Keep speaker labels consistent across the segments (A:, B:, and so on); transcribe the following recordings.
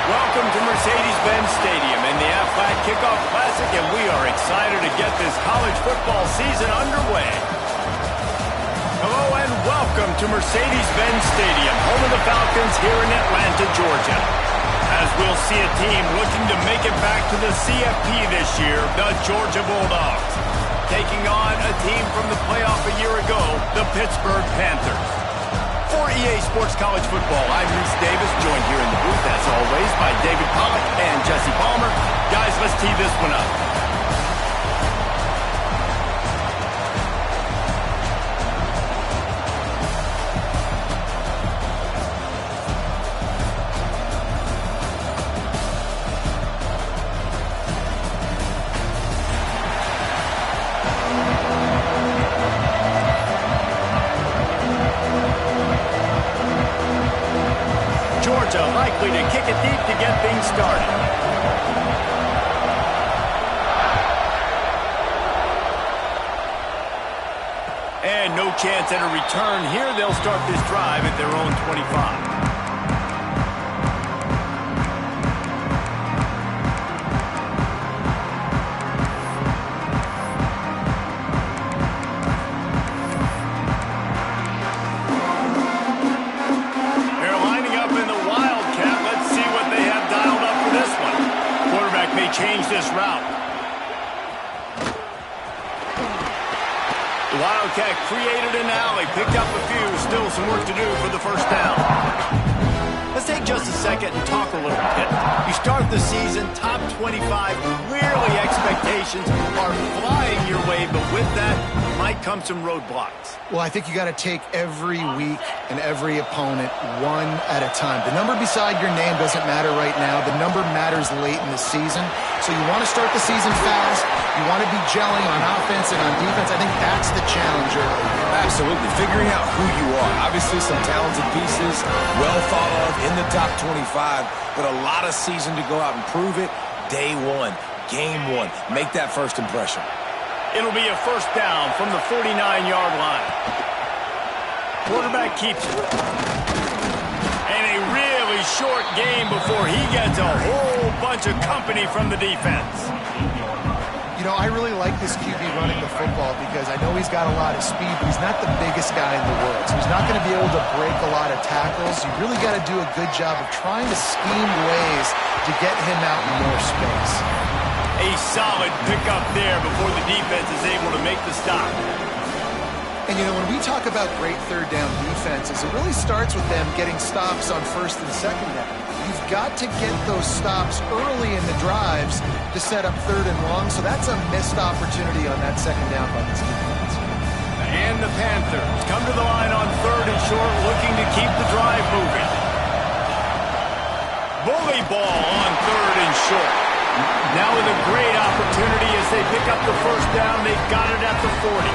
A: Welcome to Mercedes-Benz Stadium in the Aflac Kickoff Classic, and we are excited to get this college football season underway. Hello and welcome to Mercedes-Benz Stadium, home of the Falcons here in Atlanta, Georgia. As we'll see a team looking to make it back to the CFP this year, the Georgia Bulldogs, taking on a team from the playoff a year ago, the Pittsburgh Panthers. For EA Sports College Football, I'm Reese Davis, joined here in the booth, as always, by David Pollock and Jesse Palmer. Guys, let's tee this one up. Georgia likely to kick it deep to get things started. And no chance at a return here. They'll start this drive at their own 25. Change this route. The Wildcat created an alley, picked up a few, still some work to do for the first down. Let's take just a second and talk a little bit. You start the season, top 25, clearly expectations are flying your way, but with that might come some roadblocks.
B: Well, I think you got to take every week and every opponent one at a time. The number beside your name doesn't matter right now. The number matters late in the season. So you want to start the season fast. You want to be gelling on offense and on defense. I think that's the challenge early.
C: Absolutely. Figuring out who you are. Obviously some talented pieces, well thought of in the top 25, but a lot of season to go out and prove it. Day one, game one. Make that first impression.
A: It'll be a first down from the 49-yard line. Quarterback keeps it. And a really short game before he gets a whole bunch of company from the defense.
B: You know, I really like this QB running the football because I know he's got a lot of speed, but he's not the biggest guy in the world. So he's not going to be able to break a lot of tackles. You really got to do a good job of trying to scheme ways to get him out in more space.
A: A solid pickup there before the defense is able to make the stop.
B: And, you know, when we talk about great third down defenses, it really starts with them getting stops on first and second down. You've got to get those stops early in the drives to set up third and long, so that's a missed opportunity on that second down by this defense.
A: And the Panthers come to the line on third and short, looking to keep the drive moving. Bully ball on third and short. Now with a great opportunity as they pick up the first down. They've got it at the 40.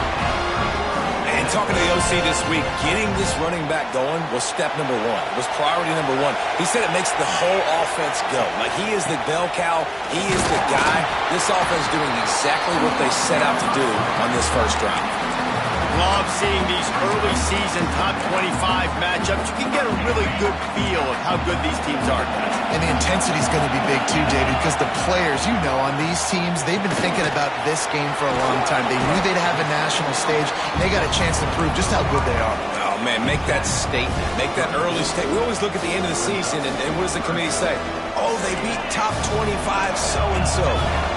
C: And talking to the OC this week, getting this running back going was step number one. It was priority number one. He said it makes the whole offense go. Like, he is the bell cow. He is the guy. This offense doing exactly what they set out to do on this first drive.
A: Love seeing these early season top 25 matchups. You can get a really good feel of how good these teams are, guys.
B: And the intensity is going to be big too, David, because the players, you know, on these teams, they've been thinking about this game for a long time. They knew they'd have a national stage. They got a chance to prove just how good they are.
C: Oh, man, make that statement. Make that early statement. We always look at the end of the season, and what does the committee say? Oh, they beat top 25 so-and-so.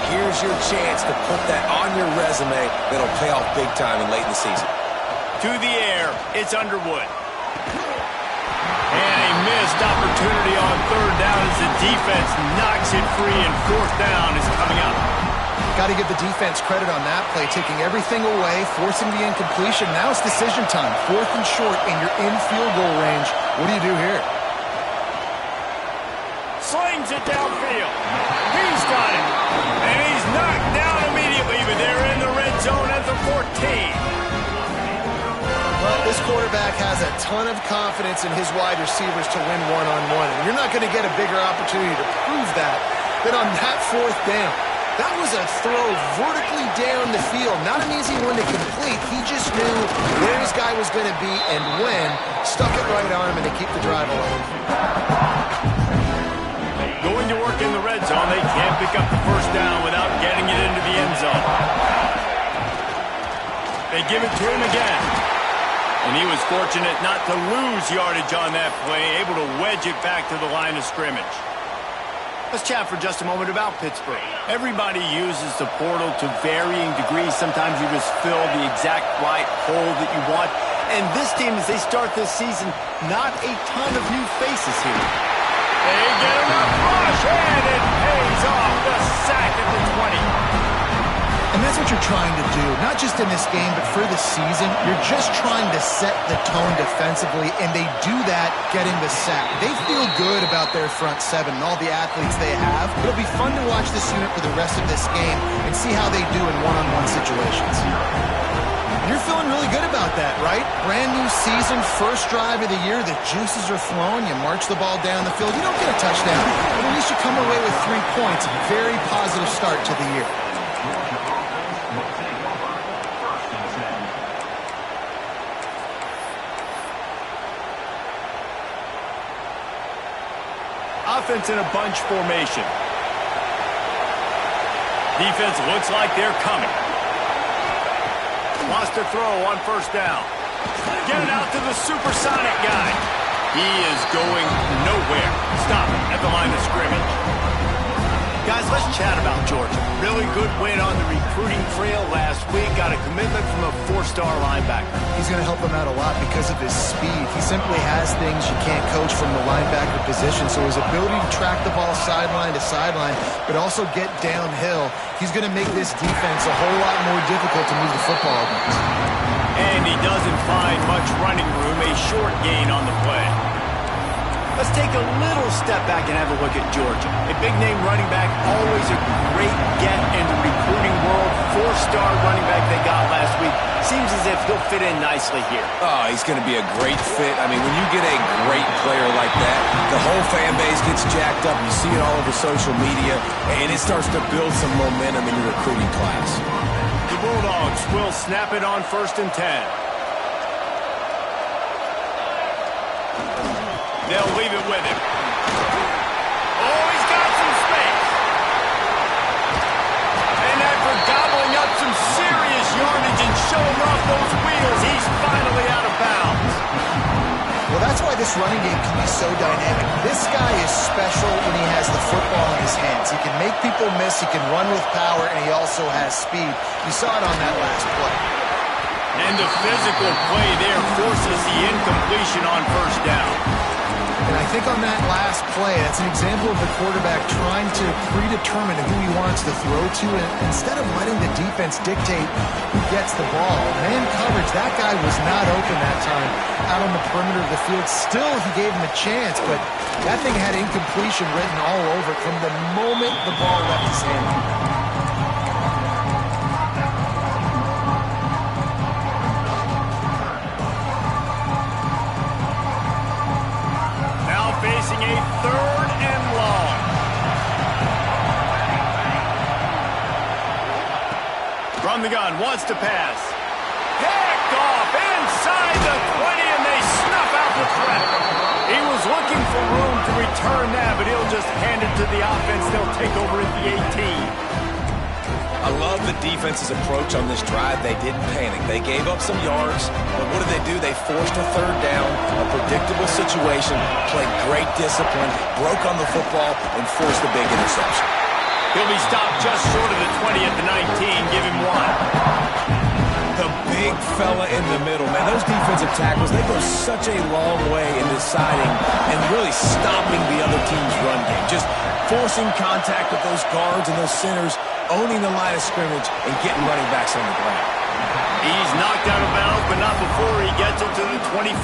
C: Here's your chance to put that on your resume that'll pay off big time and late in the season.
A: To the air, it's Underwood. And a missed opportunity on third down as the defense knocks it free, and fourth down is coming up.
B: Got to give the defense credit on that play, taking everything away, forcing the incompletion. Now it's decision time. Fourth and short, and you're in field goal range. What do you do here?
A: Slings it downfield. He's got it. And he's knocked down immediately, but they're in the red zone at the 14.
B: Well, this quarterback has a ton of confidence in his wide receivers to win one-on-one. And you're not going to get a bigger opportunity to prove that than on that fourth down. That was a throw vertically down the field. Not an easy one to complete. He just knew where his guy was going to be and when. Stuck it right on him and to keep the drive alive.
A: Going to work in the red zone. They can't pick up the first down without getting it into the end zone. They give it to him again. And he was fortunate not to lose yardage on that play, able to wedge it back to the line of scrimmage. Let's chat for just a moment about Pittsburgh. Everybody uses the portal to varying degrees. Sometimes you just fill the exact right hole that you want. And this team, as they start this season, not a ton of new faces here. They get him up, rush, and it pays off. The sack at the 20.
B: And that's what you're trying to do, not just in this game, but for the season. You're just trying to set the tone defensively, and they do that getting the sack. They feel good about their front seven and all the athletes they have. It'll be fun to watch this unit for the rest of this game and see how they do in one-on-one situations. You're feeling really good about that, right? Brand new season, first drive of the year, the juices are flowing, you march the ball down the field. You don't get a touchdown, but at least you come away with 3 points. Very positive start to the year.
A: Offense in a bunch formation. Defense looks like they're coming. Lost a throw on first down. Get it out to the supersonic guy. He is going nowhere. Stop it at the line of scrimmage. Guys, let's chat about Georgia. Really good win on the recruiting trail last week. Got a commitment from a 4-star linebacker.
B: He's going to help them out a lot because of his speed. He simply has things you can't coach from the linebacker position. So his ability to track the ball sideline to sideline, but also get downhill, he's going to make this defense a whole lot more difficult to move the football against.
A: And he doesn't find much running room. A short gain on the play. Let's take a little step back and have a look at Georgia. A big-name running back, always a great get in the recruiting world. 4-star running back they got last week. Seems as if he'll fit in nicely here.
C: Oh, he's going to be a great fit. I mean, when you get a great player like that, the whole fan base gets jacked up. You see it all over social media, and it starts to build some momentum in your recruiting class.
A: The Bulldogs will snap it on 1st and 10. They'll leave it with him. Oh, he's got some space. And after gobbling up some serious yardage and showing off those wheels, he's finally out of bounds.
B: Well, that's why this running game can be so dynamic. This guy is special when he has the football in his hands. He can make people miss, he can run with power, and he also has speed. You saw it on that last play.
A: And the physical play there forces the incompletion on first down.
B: And I think on that last play, that's an example of the quarterback trying to predetermine who he wants to throw to, and instead of letting the defense dictate who gets the ball. Man coverage, that guy was not open that time out on the perimeter of the field. Still, he gave him a chance, but that thing had incompletion written all over it from the moment the ball left his hand.
A: Facing a 3rd and long. From the gun, wants to pass. Picked off inside the 20, and they snuff out the threat. He was looking for room to return that, but he'll just hand it to the offense. They'll take over at the 18.
C: I love the defense's approach on this drive. They didn't panic. They gave up some yards, but what did? They forced a third down, a predictable situation, played great discipline, broke on the football, and forced the big interception.
A: He'll be stopped just short of the 20 at the 19. Give him 1.
C: The big fella in the middle. Man, those defensive tackles, they go such a long way in deciding and really stopping the other team's run game. Just forcing contact with those guards and those centers, owning the line of scrimmage, and getting running backs on the ground.
A: He's knocked out of bounds, but not before he gets it to the 25.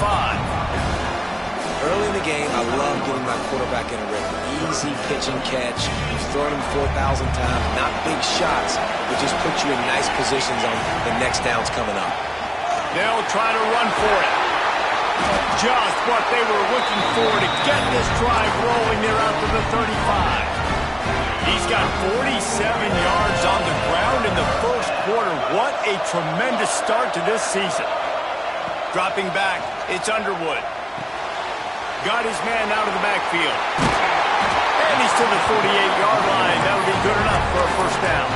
C: Early in the game, I love getting my quarterback in a rhythm. Easy pitch and catch. You've thrown him 4,000 times. Not big shots, but just put you in nice positions on the next downs coming up.
A: They'll try to run for it. Just what they were looking for to get this drive rolling there out to the 35. He's got 47 yards on the ground in the first quarter. What a tremendous start to this season. Dropping back, it's Underwood. Got his man out of the backfield. And he's to the 48-yard line. That'll be good enough for a first down.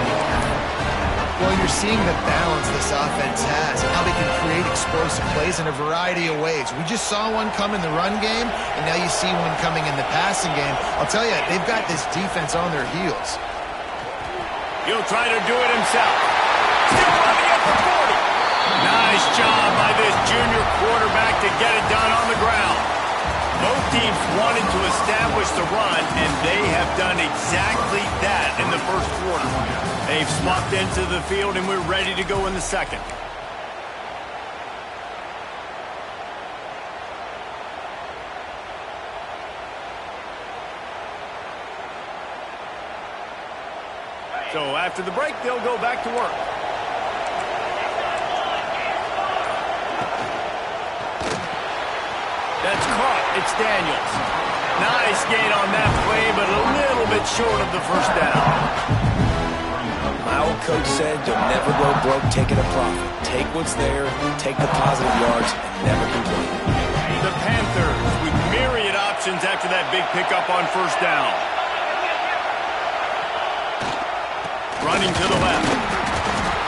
B: Well, you're seeing the balance this offense has and how they can create explosive plays in a variety of ways. We just saw one come in the run game, and now you see one coming in the passing game. I'll tell you, they've got this defense on their heels.
A: He'll try to do it himself. Still running at the 40. Nice job by this junior quarterback to get it done on the ground. Both teams wanted to establish the run, and they have done exactly that in the first quarter. They've swapped into the field, and we're ready to go in the second. So after the break, they'll go back to work. That's caught. It's Daniels. Nice gain on that play, but a little bit short of the first down.
C: My old coach said you'll never go broke taking a profit. Take what's there, take the positive yards, and never complain.
A: The Panthers with myriad options after that big pickup on first down. Running to the left.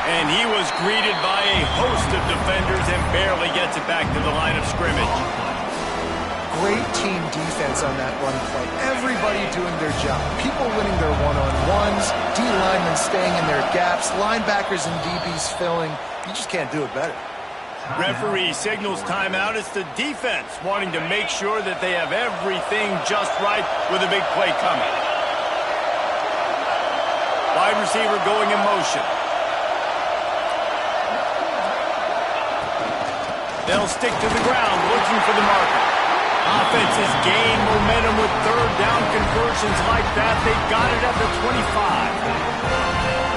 A: And he was greeted by a host of defenders and barely gets it back to the line of scrimmage.
B: Great team defense on that run play. Everybody doing their job. People winning their one-on-ones, D linemen staying in their gaps, linebackers and DBs filling. You just can't do it better.
A: Referee signals timeout. It's the defense wanting to make sure that they have everything just right with a big play coming. Wide receiver going in motion. They'll stick to the ground looking for the marker. Offenses gain momentum with third down conversions like that. They've got it at the 25.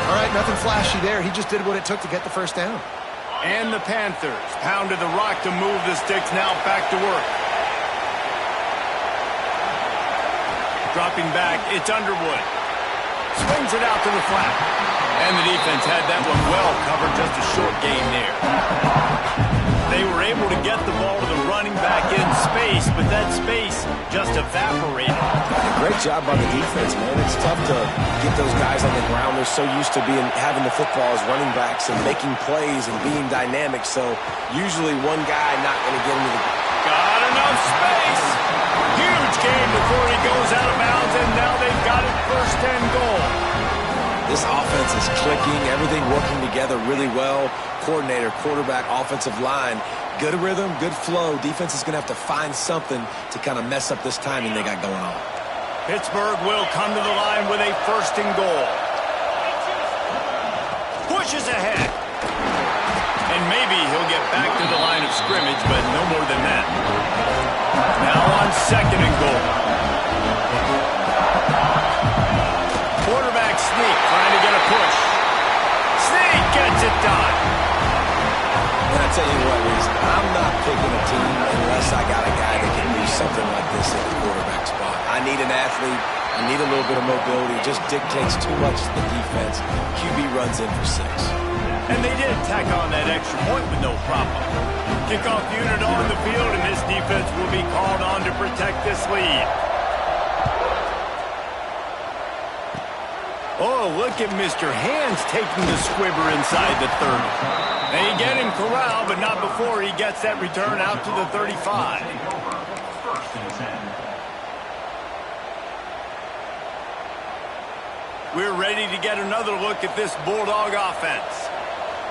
B: All right, nothing flashy there. He just did what it took to get the first down.
A: And the Panthers pounded the rock to move the sticks. Now back to work. Dropping back, it's Underwood. Swings it out to the flat. And the defense had that one well covered. Just a short gain there. They were able to get the ball to the running back in space, but that space just evaporated.
C: Great job by the defense, man. It's tough to get those guys on the ground. They're so used to having the football as running backs and making plays and being dynamic. So usually one guy not going to get into the...
A: Got enough space. Huge gain before he goes out of bounds, and now they've got it first and goal.
C: This offense is clicking, everything working together really well. Coordinator, quarterback, offensive line, good rhythm, good flow. Defense is going to have to find something to kind of mess up this timing they got going on.
A: Pittsburgh will come to the line with a first and goal. Pushes ahead. And maybe he'll get back to the line of scrimmage, but no more than that. Now on second and goal. Quarterback sneak, trying to get a push. Sneak gets it done.
C: And I tell you what, Reese, I'm not picking a team unless I got a guy that can do something like this at the quarterback spot. I need an athlete. I need a little bit of mobility. It just dictates too much to the defense. QB runs in for 6.
A: And they did tack on that extra point with no problem. Kickoff unit on the field, and this defense will be called on to protect this lead. Oh, look at Mr. Hands taking the squibber inside the 30. They get him corralled, but not before he gets that return out to the 35. We're ready to get another look at this Bulldog offense.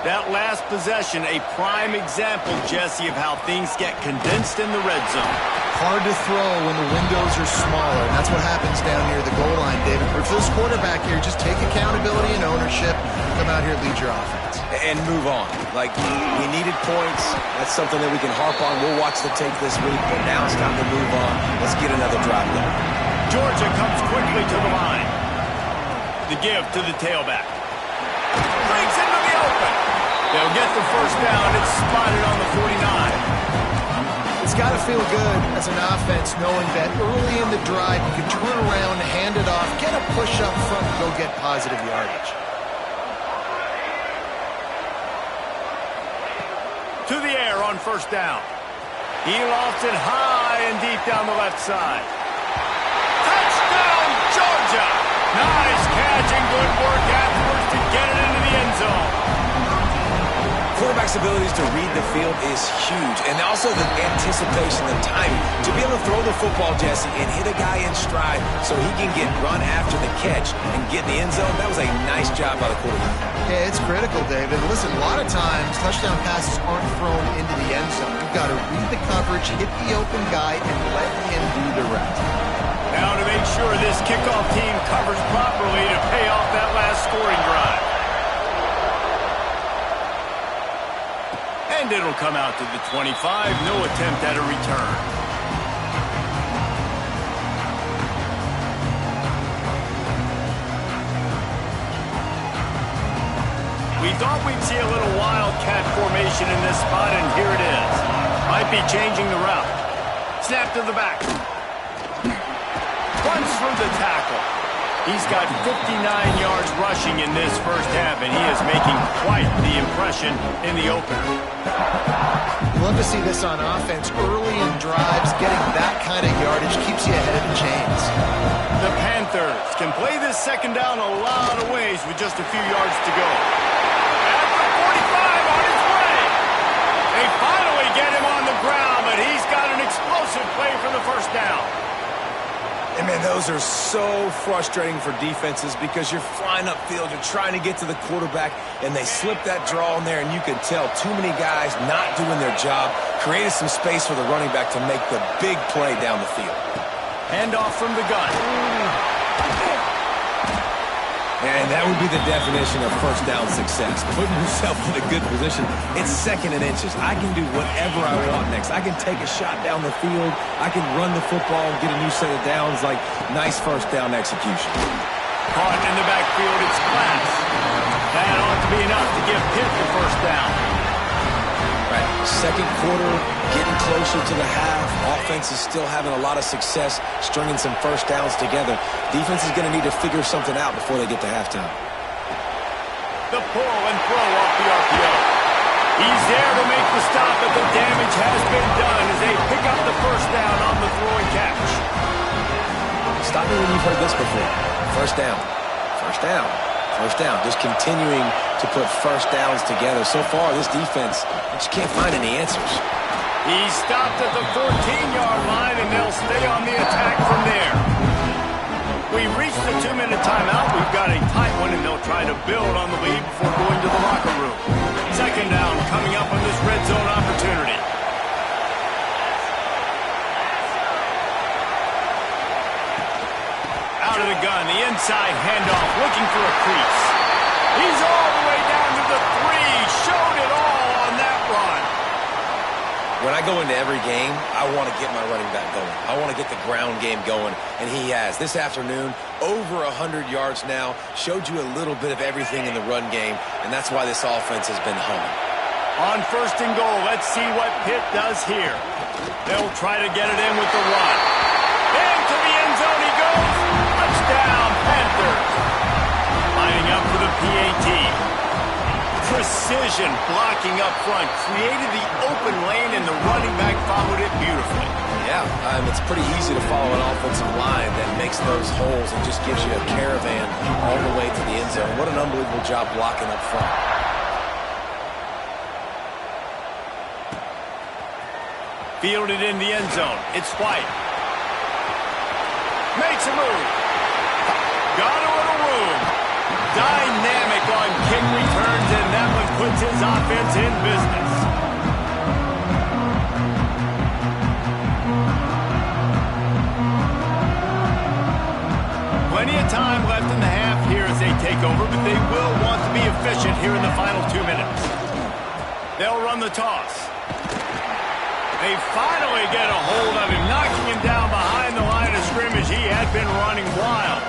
A: That last possession, a prime example, Jesse, of how things get condensed in the red zone.
B: Hard to throw when the windows are smaller, and that's what happens down near the goal line, David. But for this quarterback here, just take accountability and ownership, come out here and lead your offense.
C: And move on. Like, we needed points. That's something that we can harp on. We'll watch the tape this week, but now it's time to move on. Let's get another drive going.
A: Georgia comes quickly to the line. The give to the tailback. Breaks into the open. They'll get the first down. It's spotted on the 49.
B: It's got to feel good as an offense knowing that early in the drive you can turn around, hand it off, get a push up front, and go get positive yardage.
A: To the air on first down. He lofts it high and deep down the left side. Touchdown, Georgia! Nice catch and good work afterwards to get it into the end zone.
C: Quarterback's abilities to read the field is huge, and also the anticipation, the timing. To be able to throw the football, Jesse, and hit a guy in stride so he can get run after the catch and get in the end zone, that was a nice job by the quarterback.
B: Yeah, it's critical, David. Listen, a lot of times touchdown passes aren't thrown into the end zone. You've got to read the coverage, hit the open guy, and let him do the rest.
A: Now to make sure this kickoff team covers properly to pay off that last scoring drive. And it'll come out to the 25. No attempt at a return. We thought we'd see a little wildcat formation in this spot, and here it is. Might be changing the route. Snap to the back. Runs through the tackle. He's got 59 yards rushing in this first half, and he is making quite the impression in the opener.
B: Love to see this on offense. Early in drives, getting that kind of yardage keeps you ahead of the chains.
A: The Panthers can play this second down a lot of ways with just a few yards to go. At the 45 on his way. They finally get him on the ground, but he's got an explosive play for the first down.
C: And, man, those are so frustrating for defenses because you're flying upfield, you're trying to get to the quarterback, and they slip that draw in there, and you can tell too many guys not doing their job, created some space for the running back to make the big play down the field.
A: Handoff from the gun.
C: And that would be the definition of first down success. Putting yourself in a good position. It's second and inches. I can do whatever I want next. I can take a shot down the field. I can run the football and get a new set of downs. Like, nice first down execution.
A: Caught in the backfield, it's Class. That ought to be enough to give Pitt the first down.
C: Right. Second quarter, getting closer to the half. Offense is still having a lot of success stringing some first downs together. Defense is going to need to figure something out before they get to halftime.
A: The pull and throw off the RPO. He's there to make the stop, but the damage has been done as they pick up the first down on the throw and catch.
C: Stop me when you've heard this before. First down. First down. First down. Just continuing to put first downs together. So far, this defense just can't find any answers.
A: He stopped at the 14-yard line, and they'll stay on the attack from there. We reached the 2-minute timeout. We've got a tight one, and they'll try to build on the lead before going to the locker room. Second down coming up on this red zone opportunity. Out of the gun, the inside handoff, looking for a crease. He's all the way down to the 3, showed it all on that run.
C: When I go into every game, I want to get my running back going. I want to get the ground game going, and he has. This afternoon, over 100 yards now, showed you a little bit of everything in the run game, and that's why this offense has been humming.
A: On first and goal, let's see what Pitt does here. They'll try to get it in with the run. Into the end zone he goes. Touchdown, Panthers. Lining up for the PAT. Precision blocking up front created the open lane, and the running back followed it beautifully.
C: Yeah, it's pretty easy to follow an offensive line that makes those holes and just gives you a caravan all the way to the end zone. What an unbelievable job blocking up front.
A: Fielded in the end zone. It's White. Makes a move. Got a little room. Dynamic on kick returns, and that one puts his offense in business. Plenty of time left in the half here as they take over, but they will want to be efficient here in the final 2 minutes. They'll run the toss. They finally get a hold of him, knocking him down behind the line of scrimmage. He had been running wild.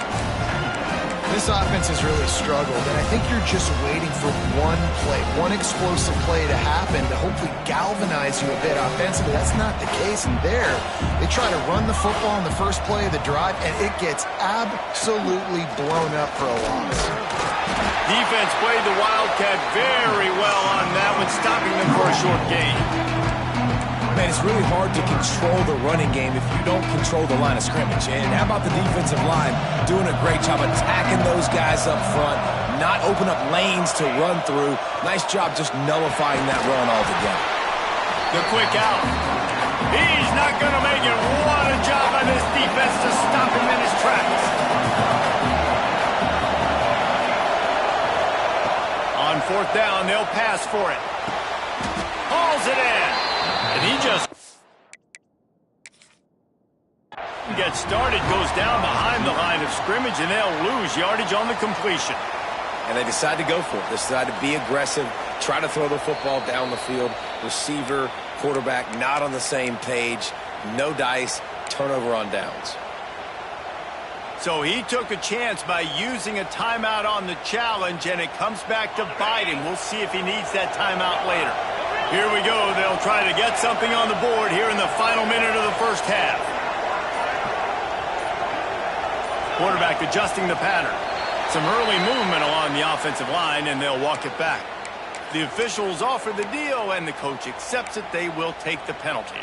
B: This offense has really struggled, and I think you're just waiting for one play, one explosive play to happen to hopefully galvanize you a bit offensively. That's not the case, and there, they try to run the football in the first play of the drive, and it gets absolutely blown up for a loss.
A: Defense played the Wildcat very well on that one, stopping them for a short gain.
C: Man, it's really hard to control the running game if you don't control the line of scrimmage. And how about the defensive line doing a great job attacking those guys up front, not open up lanes to run through. Nice job just nullifying that run altogether.
A: The quick out. He's not going to make it. What a job by this defense to stop him in his tracks. On fourth down, they'll pass for it. Hauls it in. And he just gets started, goes down behind the line of scrimmage, and they'll lose yardage on the completion.
C: And they decide to go for it. They decide to be aggressive, try to throw the football down the field. Receiver, quarterback, not on the same page. No dice, turnover on downs.
A: So he took a chance by using a timeout on the challenge, and it comes back to bite him. We'll see if he needs that timeout later. Here we go. They'll try to get something on the board here in the final minute of the first half. Quarterback adjusting the pattern. Some early movement along the offensive line, and they'll walk it back. The officials offer the deal, and the coach accepts it. They will take the penalty.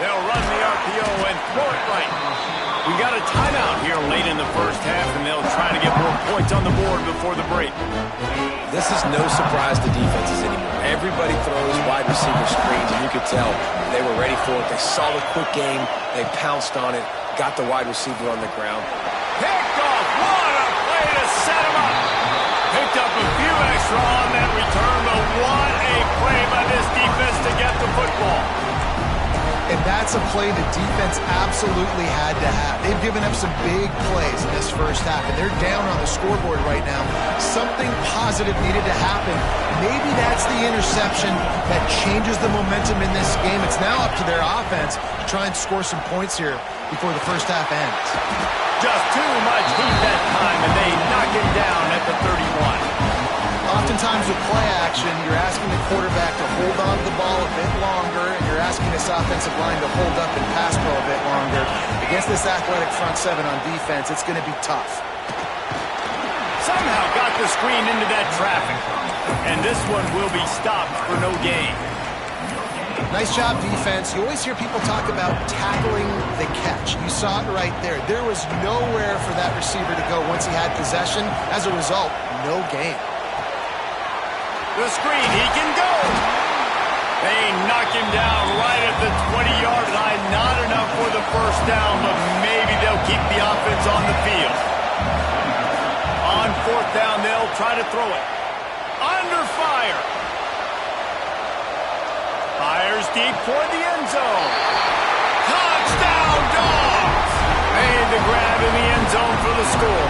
A: They'll run the RPO and throw it right. We got a timeout here late in the first half, and they'll try to get more points on the board before the break.
C: This is no surprise to defenses anymore. Everybody throws wide receiver screens, and you could tell they were ready for it. They saw the quick game. They pounced on it, got the wide receiver on the ground.
A: Picked off. What a play to set him up. Picked up a few extra on that return, but what a play by this defense to get the football.
B: And that's a play the defense absolutely had to have. They've given up some big plays in this first half, and they're down on the scoreboard right now. Something positive needed to happen. Maybe that's the interception that changes the momentum in this game. It's now up to their offense to try and score some points here before the first half ends.
A: Just too much heat that time, and they knock him down at the 31.
B: Oftentimes with play action, you're asking the quarterback to hold on to the ball a bit longer, and you're asking this offensive line to hold up and pass pro a bit longer. Against this athletic front seven on defense, it's going to be tough.
A: Somehow got the screen into that traffic, and this one will be stopped for no gain.
B: Nice job, defense. You always hear people talk about tackling the catch. You saw it right there. There was nowhere for that receiver to go once he had possession. As a result, no gain.
A: The screen, he can go. They knock him down right at the 20-yard line. Not enough for the first down, but maybe they'll keep the offense on the field. On fourth down, they'll try to throw it. Under fire. Fires deep toward the end zone. Touchdown, Dogs! Made the grab in the end zone for the score.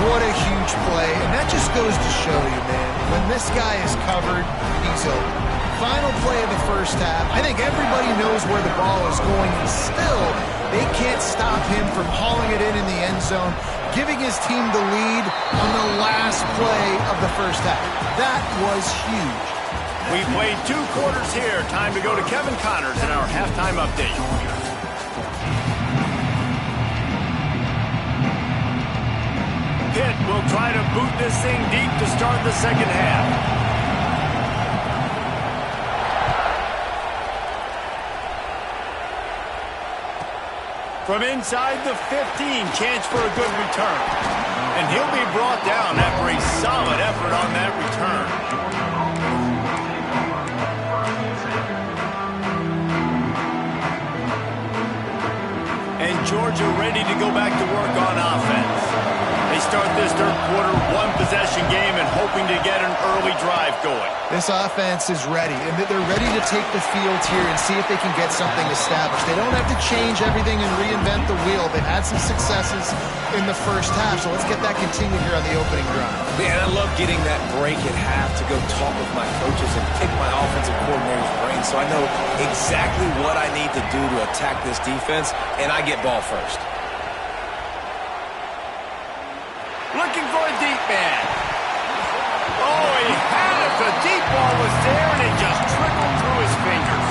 B: What a huge play, and that just goes to show you, man, when this guy is covered, he's over. Final play of the first half. I think everybody knows where the ball is going, and still, they can't stop him from hauling it in the end zone, giving his team the lead on the last play of the first half. That was huge.
A: We played 2 quarters here. Time to go to Kevin Connors in our halftime update. hit will try to boot this thing deep to start the second half. From inside the 15, chance for a good return. And he'll be brought down after a solid effort on that return. And Georgia ready to go back to work on offense. They start this third quarter one-possession game and hoping to get an early drive going.
B: This offense is ready, and they're ready to take the field here and see if they can get something established. They don't have to change everything and reinvent the wheel. They've had some successes in the first half, so let's get that continued here on the opening drive.
C: Man, I love getting that break at half to go talk with my coaches and pick my offensive coordinator's brain so I know exactly what I need to do to attack this defense, and I get ball first.
A: Looking for a deep man. Oh, he had it. The deep ball was there, and it just trickled through his fingers.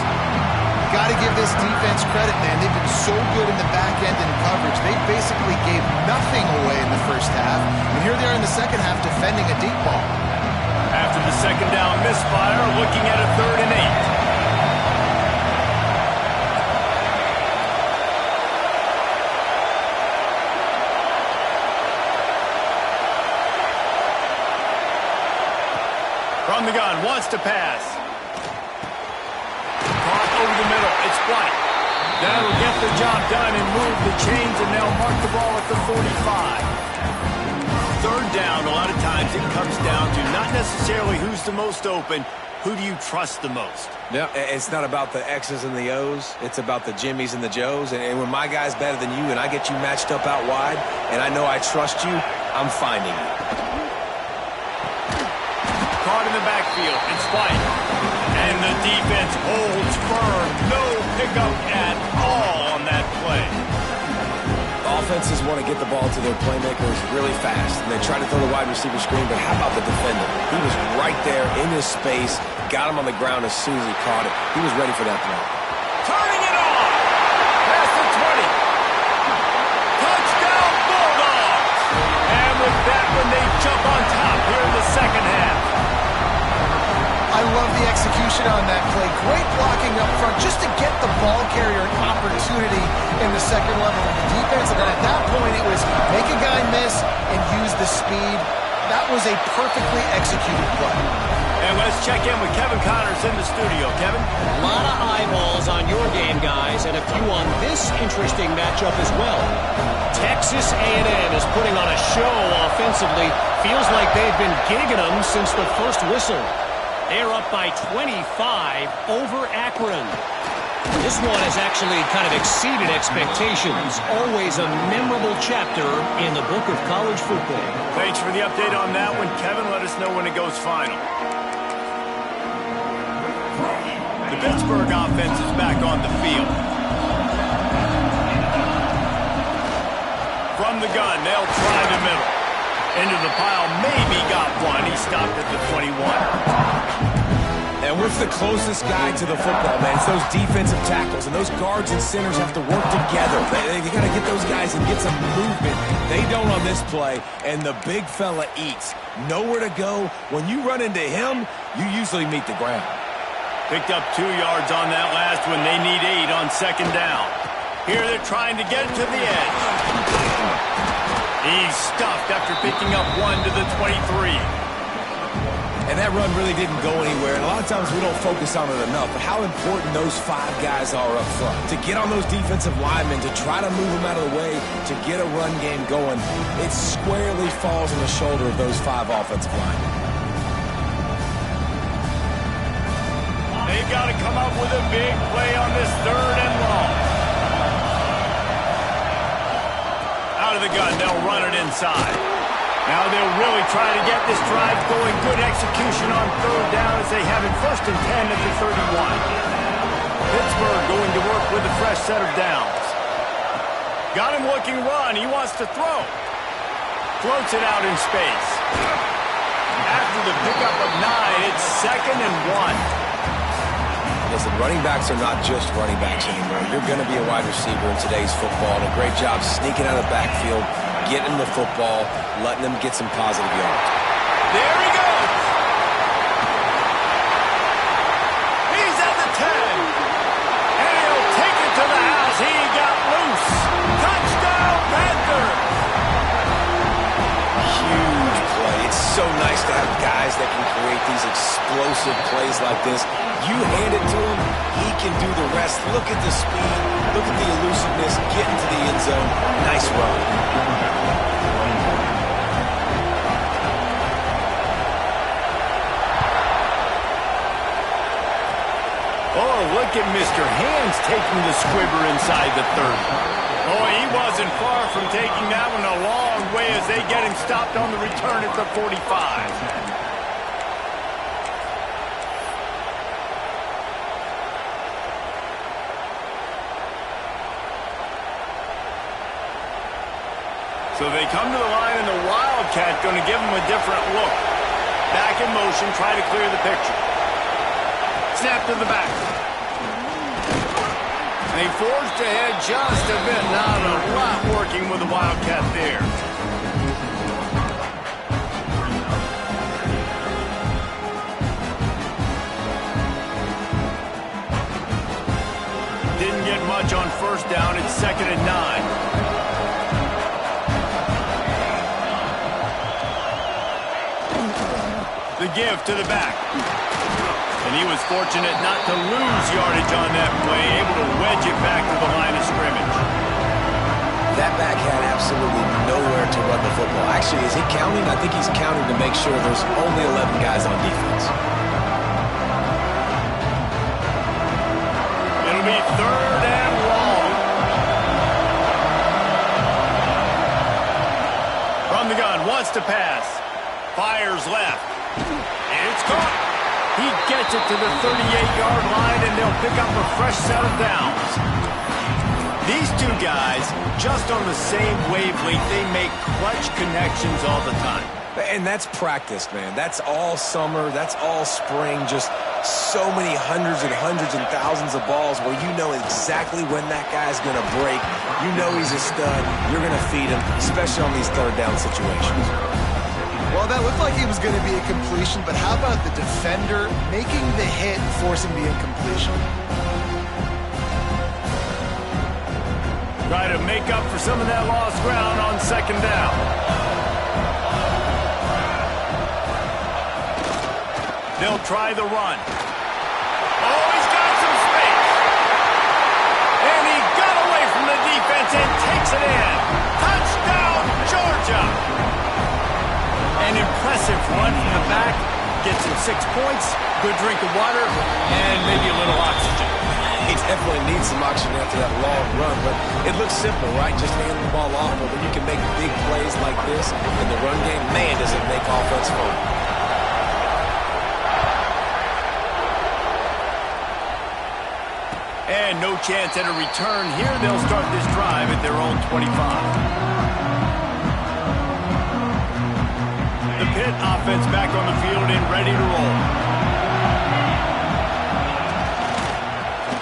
B: Got to give this defense credit, man. They've been so good in the back end in coverage. They basically gave nothing away in the first half, and here they are in the second half defending a deep ball.
A: After the second down misfire, looking at a 3rd and 8. From the gun, wants to pass. Caught over the middle. It's White. That'll get the job done and move the chains, and they'll mark the ball at the 45. 3rd down, a lot of times it comes down to not necessarily who's the most open, who do you trust the most?
C: Yeah, it's not about the X's and the O's. It's about the Jimmys and the Joes. And when my guy's better than you and I get you matched up out wide, and I know I trust you, I'm finding you.
A: Caught in the backfield. It's White. And the defense holds firm. No pickup at all on that play.
C: Offenses want to get the ball to their playmakers really fast, and they try to throw the wide receiver screen, but how about the defender? He was right there in his space, got him on the ground as soon as he caught it. He was ready for that play.
A: Turning it on. Past the 20. Touchdown Bulldogs. And with that one, they jump on top here in the second half.
B: I love the execution on that play. Great blocking up front just to get the ball carrier an opportunity in the second level of the defense. And then at that point, it was make a guy miss and use the speed. That was a perfectly executed play.
A: And let's check in with Kevin Connors in the studio. Kevin?
D: A lot of eyeballs on your game, guys, and a few on this interesting matchup as well. Texas A&M is putting on a show offensively. Feels like they've been gigging them since the first whistle. They're up by 25 over Akron. This one has actually kind of exceeded expectations. Always a memorable chapter in the book of college football.
A: Thanks for the update on that one, Kevin. Let us know when it goes final. The Pittsburgh offense is back on the field. From the gun, they'll try the middle. Into the pile, maybe got one. He stopped at the 21.
C: And with the closest guy to the football, man, it's those defensive tackles, and those guards and centers have to work together. They got to get those guys and get some movement. They don't on this play, and the big fella eats. Nowhere to go. When you run into him, you usually meet the ground.
A: Picked up 2 yards on that last one. They need 8 on second down. Here they're trying to get to the edge. He's stuffed after picking up 1 to the 23.
C: And that run really didn't go anywhere. And a lot of times we don't focus on it enough. But how important those 5 guys are up front. To get on those defensive linemen, to try to move them out of the way, to get a run game going, it squarely falls on the shoulder of those 5 offensive linemen.
A: They've got to come up with a big play on this 3rd and long. Out of the gun, they'll run it inside. Now they'll really try to get this drive going. Good execution on 3rd down as they have it 1st and 10 at the 31. Pittsburgh going to work with a fresh set of downs. Got him looking run. He wants to throw. Floats it out in space. After the pickup of 9, it's 2nd and 1.
C: Listen, running backs are not just running backs anymore. You're going to be a wide receiver in today's football. And a great job sneaking out of the backfield, getting the football, letting them get some positive yards.
A: There he goes. He's at the 10. And he'll take it to the house. He got loose. Touchdown, Panthers.
C: Huge play. It's so nice to have guys that can create these explosive plays like this. You hand it to him, he can do the rest. Look at the speed. Look at the elusiveness. Get into the end zone. Nice run.
A: Oh, look at Mr. Hands taking the squibber inside the 30. Oh, he wasn't far from taking that one a long way as they get him stopped on the return at the 45. So they come to the line, and the Wildcat going to give them a different look. Back in motion, try to clear the picture. Snap to the back. They forged ahead just a bit. Not a lot working with the Wildcat there. Didn't get much on first down. It's 2nd and 9. The give to the back. And he was fortunate not to lose yardage on that play, able to wedge it back to the line of scrimmage.
C: That back had absolutely nowhere to run the football. Actually, is he counting? I think he's counting to make sure there's only 11 guys on defense.
A: It'll be 3rd and long. From the gun, wants to pass. Fires left. It's caught. He gets it to the 38-yard line, and they'll pick up a fresh set of downs. These two guys, just on the same wavelength, they make clutch connections all the time.
C: And that's practice, man. That's all summer. That's all spring. Just so many hundreds and thousands of balls where you know exactly when that guy's going to break. You know he's a stud. You're going to feed him, especially on these 3rd down situations.
B: Well, that looked like it was going to be a completion, but how about the defender making the hit and forcing the incompletion?
A: Try to make up for some of that lost ground on 2nd down. They'll try the run. Oh, he's got some space. And he got away from the defense and takes it in. Touchdown, Georgia. An impressive run from the back. Gets him 6 points, good drink of water, and maybe a little oxygen.
C: He definitely needs some oxygen after that long run, but it looks simple, right? Just hand the ball off, but when you can make big plays like this in the run game, man, does it make offense fun.
A: And no chance at a return here. They'll start this drive at their own 25. The Pitt offense back on the field and ready to roll.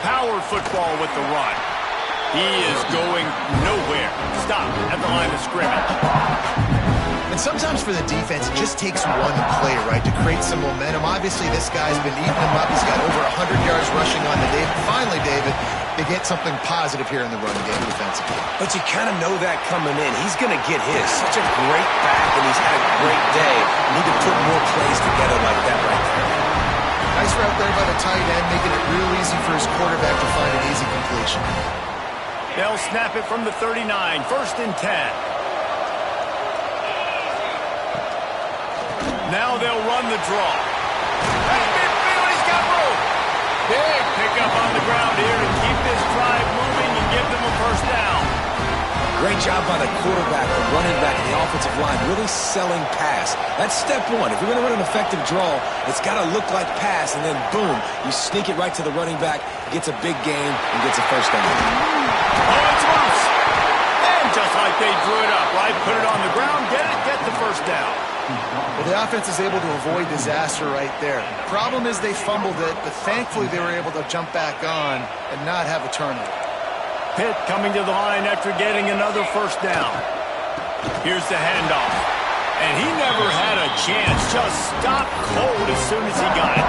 A: Power football with the run. He is going nowhere. Stop at the line of scrimmage.
B: And sometimes for the defense, it just takes one play, right, to create some momentum. Obviously, this guy's been eating them up. He's got over 100 yards rushing on the day. Finally, David, they get something positive here in the run game defensively.
C: But you kind of know that coming in. He's going to get his. Such a great back, and he's had a great day. You need to put more plays together like that right there.
B: Nice route there by the tight end, making it real easy for his quarterback to find an easy completion.
A: They'll snap it from the 39, 1st and 10. Now they'll run the draw. That's midfield, he's got room. Big pickup on the ground here to keep this drive moving and give them a 1st down.
C: Great job by the quarterback, the running back, and the offensive line, really selling pass. That's step one. If you're going to run an effective draw, it's got to look like pass, and then boom, you sneak it right to the running back, gets a big gain, and gets a 1st down.
A: Oh, it's loose. And just like they drew it up, right? Put it on the ground, get the 1st down.
B: Well, the offense is able to avoid disaster right there. Problem is they fumbled it, but thankfully they were able to jump back on and not have a turnover.
A: Pitt coming to the line after getting another 1st down. Here's the handoff. And he never had a chance. Just stopped cold as soon as he got it.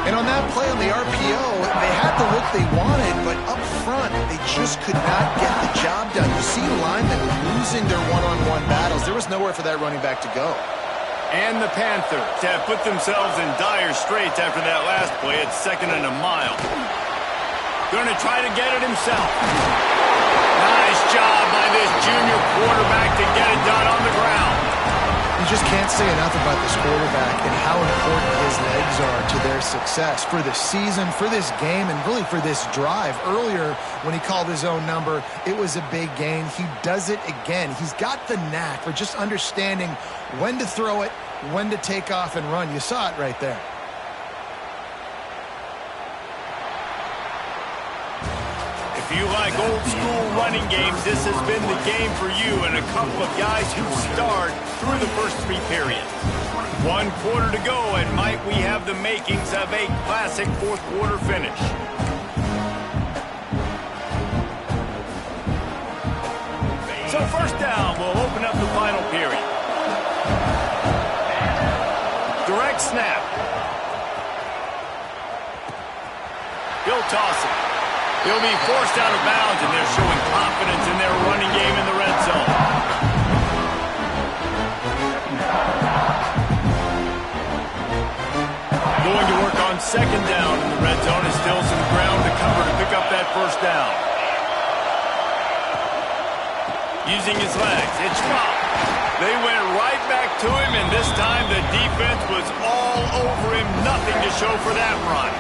B: And on that play on the RPO, they had the look they wanted, but up front, they just could not get the job done. You see linemen losing their one-on-one battles. There was nowhere for that running back to go.
A: And the Panthers have put themselves in dire straits after that last play at 2nd and a mile. Going to try to get it himself. Nice job by this junior quarterback to get it done on the ground.
B: You just can't say enough about this quarterback and how important his legs are to their success for the season, for this game, and really for this drive. Earlier, when he called his own number, it was a big gain. He does it again. He's got the knack for just understanding when to throw it, when to take off and run. You saw it right there.
A: If you like old school running games, this has been the game for you and a couple of guys who starred through the first 3 periods. 1 quarter to go, and might we have the makings of a classic 4th quarter finish. So 1st down will open up the final period. Direct snap. He'll toss it. He'll be forced out of bounds, and they're showing confidence in their running game in the red zone. Going to work on 2nd down in the red zone, and still some ground to cover to pick up that 1st down. Using his legs, it's dropped. They went right back to him, and this time the defense was all over him. Nothing to show for that run.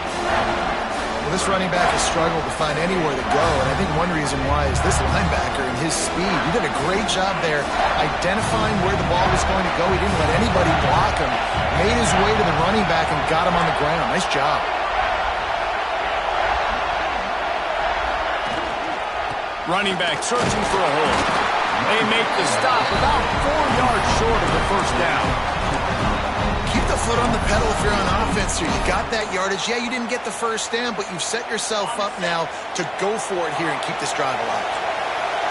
B: Well, this running back has struggled to find anywhere to go, and I think one reason why is this linebacker and his speed. He did a great job there identifying where the ball was going to go. He didn't let anybody block him. Made his way to the running back and got him on the ground. Nice job.
A: Running back searching for a hole. They make the stop about 4 yards short of the 1st down.
B: Keep the foot on the pedal if you're on offense here. You got that yardage. Yeah, you didn't get the 1st down, but you've set yourself up now to go for it here and keep this drive alive.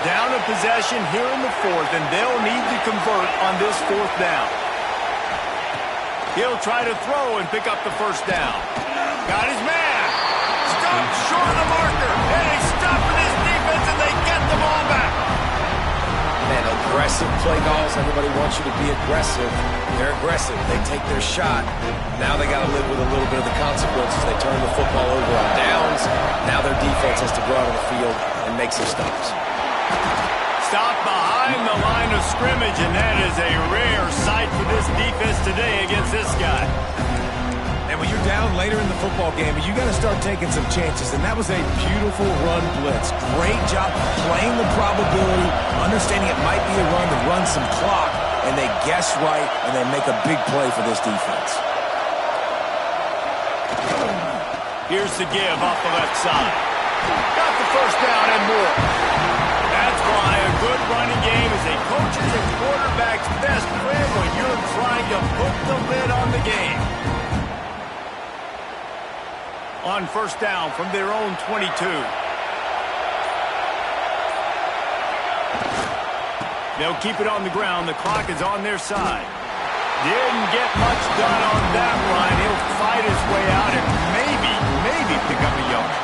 A: Down a possession here in the 4th, and they'll need to convert on this 4th down. He'll try to throw and pick up the 1st down. Got his man. Stopped short of the marker. And they stop for this defense, and they get the ball back.
C: Man, aggressive play calls. Everybody wants you to be aggressive. They're aggressive. They take their shot. Now they got to live with a little bit of the consequences. They turn the football over on downs. Now their defense has to go out on the field and make some stops.
A: Stop behind the line of scrimmage, and that is a rare sight for this defense today against this guy.
C: And when you're down later in the football game, you got to start taking some chances. And that was a beautiful run blitz. Great job playing the probability, understanding it might be a run to run some clock, and they guess right, and they make a big play for this defense.
A: Here's the give off the left side. Got the 1st down and more. That's why a good running game is a coach's and quarterback's best friend when you're trying to put the lid on the game. On 1st down from their own 22. They'll keep it on the ground. The clock is on their side. Didn't get much done on that run. He'll fight his way out and maybe pick up a yard.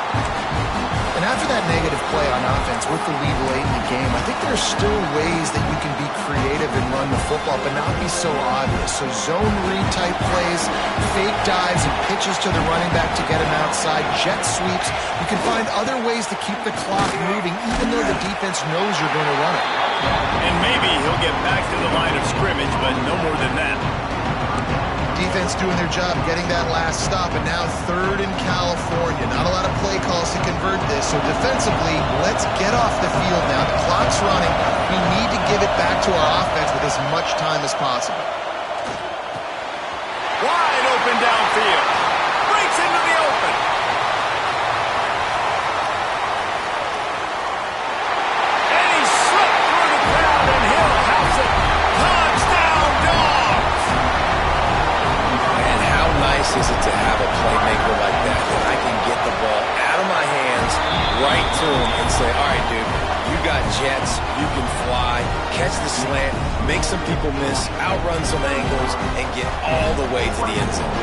B: And after that negative play on offense with the lead late in the game, I think there's still ways that you can be creative and run the football, but not be so obvious. So zone read type plays, fake dives and pitches to the running back to get him outside, jet sweeps. You can find other ways to keep the clock moving, even though the defense knows you're going to run it.
A: And maybe he'll get back to the line of scrimmage, but no more than that.
B: Defense doing their job, getting that last stop, and now 3rd in California. Not a lot of play calls to convert this, so defensively, let's get off the field now. The clock's running. We need to give it back to our offense with as much time as possible.
A: Wide open downfield. Breaks into the open. And he slipped through the crowd, and Hill house it. Touchdown, Dogs!
C: And how nice is it to have a playmaker like that I can get the ball out of my hands right to him and say, all right, dude, you got jets, you can fly, catch catch the slant, make some people miss, outrun some angles, and get all the way to the end zone.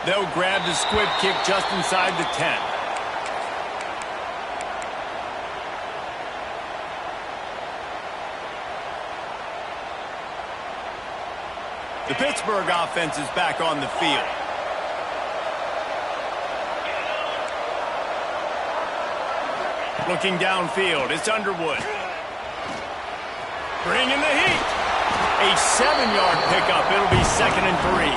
A: They'll grab the squib kick just inside the 10. The Pittsburgh offense is back on the field. Looking downfield, it's Underwood. Bringing the heat. A 7-yard pickup. It'll be 2nd and 3.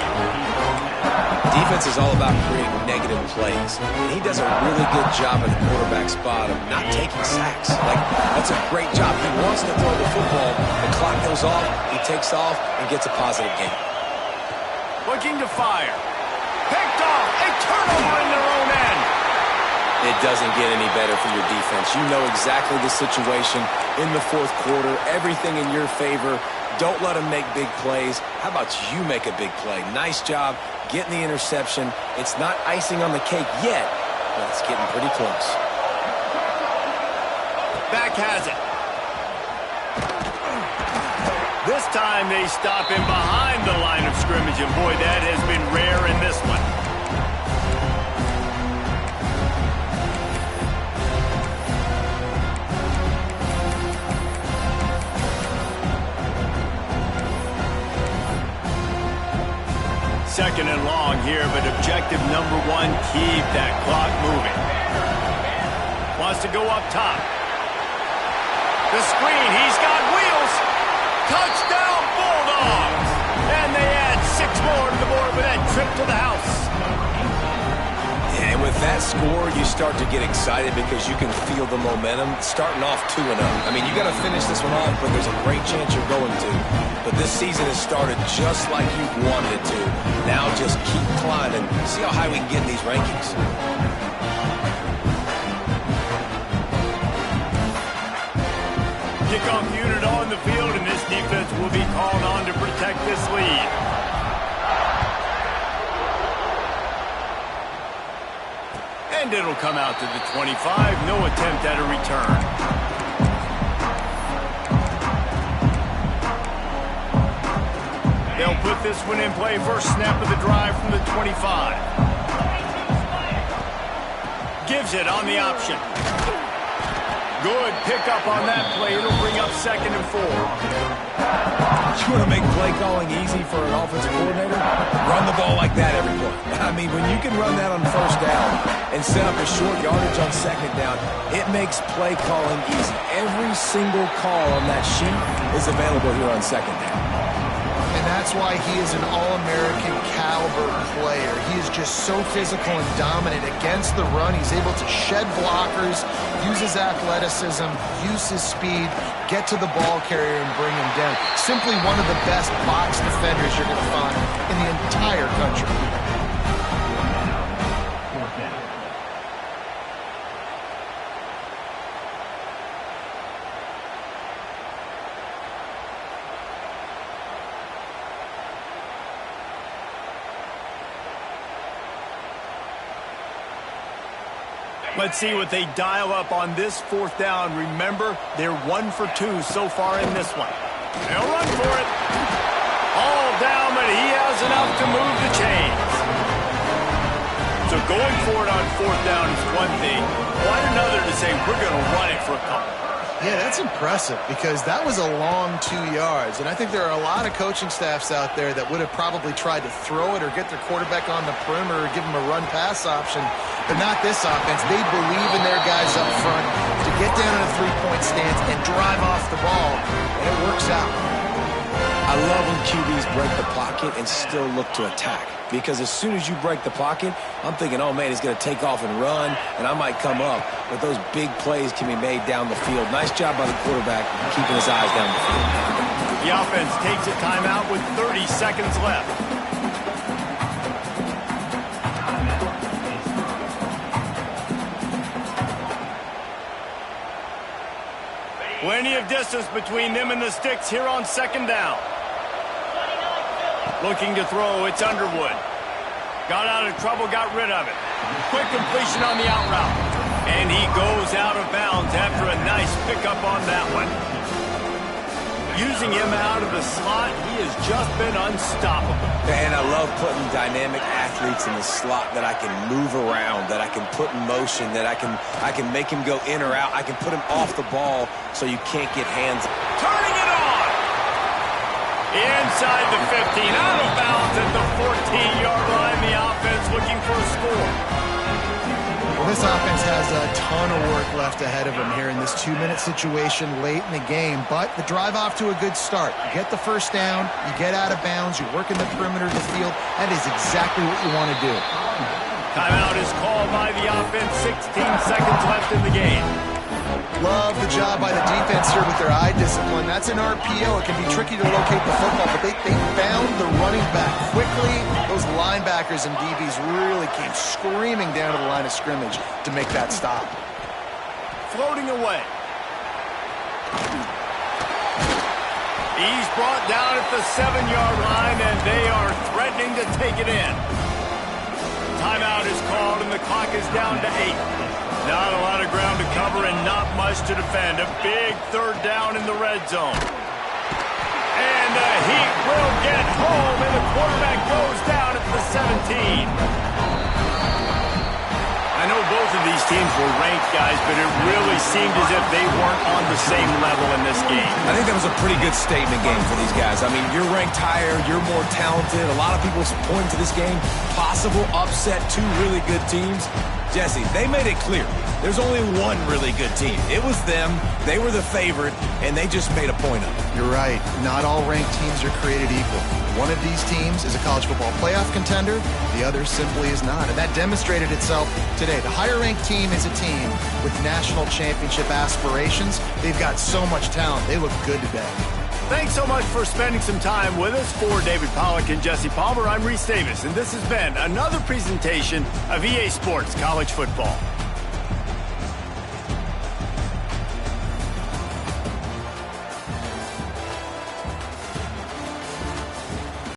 C: Defense is all about creating negative plays. And he does a really good job at the quarterback spot of not taking sacks. Like, that's a great job. He wants to throw the football. The clock goes off. He takes off and gets a positive gain.
A: Looking to fire. Picked off. A turnover in their own end.
C: It doesn't get any better for your defense. You know exactly the situation in the fourth quarter. Everything in your favor. Don't let them make big plays. How about you make a big play? Nice job getting the interception. It's not icing on the cake yet, but it's getting pretty close.
A: Back has it. This time they stop him behind the line of scrimmage, and boy, that has been rare in this one. Second and long here, but objective number 1, keep that clock moving. Wants to go up top. The screen, he's got wheels. Touchdown Bulldogs! And they add 6 more to the board with that trip to the house.
C: And with that score, you start to get excited because you can feel the momentum starting off 2-0. I mean, you got to finish this one off, but there's a great chance you're going to. But this season has started just like you wanted it to. Now just keep climbing. See how high we can get in these rankings.
A: Kickoff unit on the field, and this defense will be called on to protect this lead. And it'll come out to the 25. No attempt at a return. They'll put this one in play. First snap of the drive from the 25. Gives it on the option. Good pickup on that play. It'll bring up 2nd and 4.
C: You want to make play calling easy for an offensive coordinator? Run the ball like that every play. I mean, when you can run that on first down and set up a short yardage on 2nd down, it makes play calling easy. Every single call on that sheet is available here on 2nd down.
B: And that's why he is an All-American caliber player. He is just so physical and dominant against the run. He's able to shed blockers, use his athleticism, use his speed, get to the ball carrier and bring him down. Simply one of the best box defenders you're going to find in the entire country.
A: Let's see what they dial up on this 4th down. Remember, they're 1 for 2 so far in this one. They'll run for it. All down, but he has enough to move the chains. So going for it on 4th down is one thing. Quite another to say we're going to run it for a couple.
B: Yeah, that's impressive because that was a long 2 yards. And I think there are a lot of coaching staffs out there that would have probably tried to throw it or get their quarterback on the perimeter or give him a run-pass option. But not this offense. They believe in their guys up front to get down in a 3-point stance and drive off the ball. And it works out.
C: I love when QBs break the pocket and still look to attack. Because as soon as you break the pocket, I'm thinking, oh, man, he's going to take off and run, and I might come up. But those big plays can be made down the field. Nice job by the quarterback keeping his eyes down the field.
A: The offense takes a timeout with 30 seconds left. Plenty of distance between them and the sticks here on 2nd down. Looking to throw, it's Underwood. Got out of trouble, got rid of it. Quick completion on the out route. And he goes out of bounds after a nice pickup on that one. Using him out of the slot, he has just been unstoppable.
C: And I love putting dynamic athletes in the slot that I can move around, that I can put in motion, that I can make him go in or out. I can put him off the ball so you can't get hands.
A: Turning it on! Inside the 15, out of bounds at the 14-yard line. The offense looking for a score.
B: Well, this offense has a ton of work left ahead of them here in this 2-minute situation late in the game, but the drive off to a good start. You get the first down, you get out of bounds, you work in the perimeter of the field. That is exactly what you want to do.
A: Timeout is called by the offense. 16 seconds left in the game.
B: Love the job by the defense here with their eye discipline. That's an RPO. It can be tricky to locate the football, but they found the running back quickly. Those linebackers and DBs really came screaming down to the line of scrimmage to make that stop.
A: Floating away. He's brought down at the 7-yard line, and they are threatening to take it in. Timeout is called, and the clock is down to 8. Not a lot of ground to cover and not much to defend. A big third down in the red zone. And the Heat will get home, and the quarterback goes down at the 17. I know both of these teams were ranked, guys, but it really seemed as if they weren't on the same level in this game.
C: I think that was a pretty good statement game for these guys. I mean, you're ranked higher, you're more talented. A lot of people point to this game, possible upset, two really good teams. Jesse, they made it clear. There's only one really good team. It was them. They were the favorite, and they just made a point of it.
B: You're right. Not all ranked teams are created equal. One of these teams is a college football playoff contender. The other simply is not. And that demonstrated itself today. The higher-ranked team is a team with national championship aspirations. They've got so much talent. They look good today.
A: Thanks so much for spending some time with us. For David Pollack and Jesse Palmer, I'm Reese Davis, and this has been another presentation of EA Sports College Football.